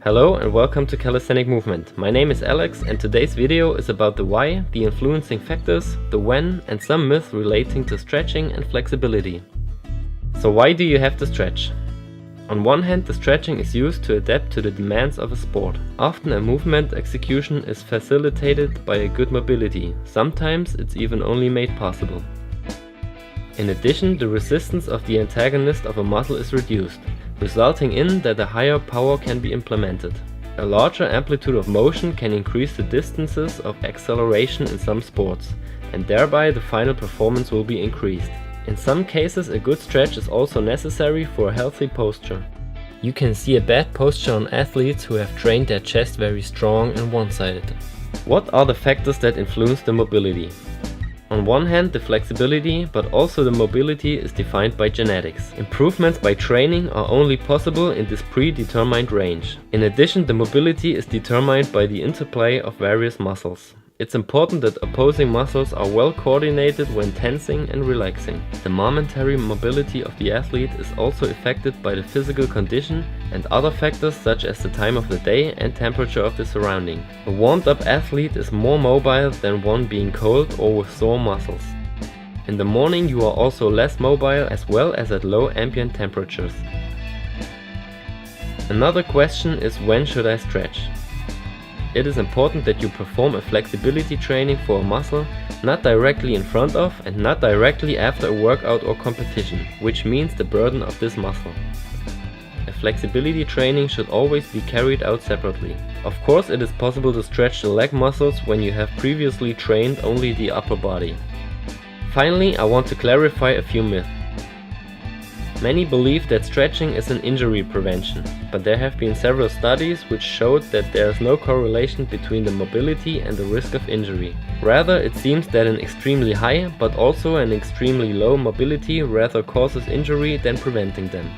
Hello and welcome to Calisthenic Movement. My name is Alex and today's video is about the why, the influencing factors, the when and some myths relating to stretching and flexibility. So why do you have to stretch? On one hand, the stretching is used to adapt to the demands of a sport. Often a movement execution is facilitated by a good mobility. Sometimes it's even only made possible. In addition, the resistance of the antagonist of a muscle is reduced, resulting in that a higher power can be implemented. A larger amplitude of motion can increase the distances of acceleration in some sports, and thereby the final performance will be increased. In some cases, a good stretch is also necessary for a healthy posture. You can see a bad posture on athletes who have trained their chest very strong and one-sided. What are the factors that influence the mobility? On one hand, the flexibility, but also the mobility is defined by genetics. Improvements by training are only possible in this predetermined range. In addition, the mobility is determined by the interplay of various muscles. It's important that opposing muscles are well coordinated when tensing and relaxing. The momentary mobility of the athlete is also affected by the physical condition and other factors such as the time of the day and temperature of the surrounding. A warmed-up athlete is more mobile than one being cold or with sore muscles. In the morning you are also less mobile as well as at low ambient temperatures. Another question is, when should I stretch? It is important that you perform a flexibility training for a muscle not directly in front of and not directly after a workout or competition, which means the burden of this muscle. A flexibility training should always be carried out separately. Of course, it is possible to stretch the leg muscles when you have previously trained only the upper body. Finally, I want to clarify a few myths. Many believe that stretching is an injury prevention, but there have been several studies which showed that there is no correlation between the mobility and the risk of injury. Rather, it seems that an extremely high, but also an extremely low mobility rather causes injury than preventing them.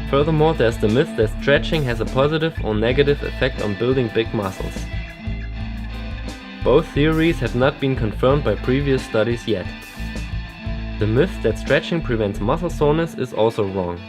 Furthermore, there's the myth that stretching has a positive or negative effect on building big muscles. Both theories have not been confirmed by previous studies yet. The myth that stretching prevents muscle soreness is also wrong.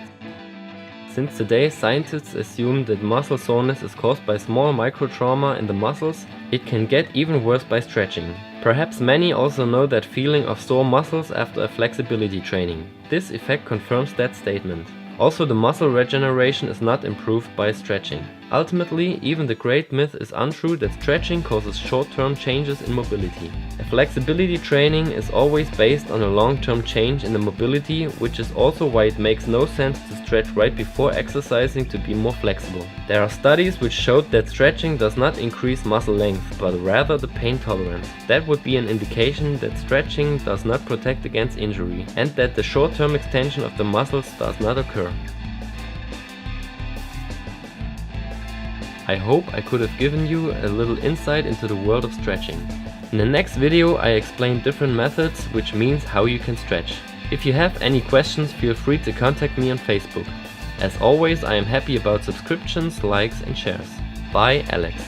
Since today scientists assume that muscle soreness is caused by small microtrauma in the muscles, it can get even worse by stretching. Perhaps many also know that feeling of sore muscles after a flexibility training. This effect confirms that statement. Also, the muscle regeneration is not improved by stretching. Ultimately, even the great myth is untrue that stretching causes short-term changes in mobility. A flexibility training is always based on a long-term change in the mobility, which is also why it makes no sense to stretch right before exercising to be more flexible. There are studies which showed that stretching does not increase muscle length, but rather the pain tolerance. That would be an indication that stretching does not protect against injury, and that the short-term extension of the muscles does not occur. I hope I could have given you a little insight into the world of stretching. In the next video I explain different methods, which means how you can stretch. If you have any questions, feel free to contact me on Facebook. As always, I am happy about subscriptions, likes and shares. Bye, Alex.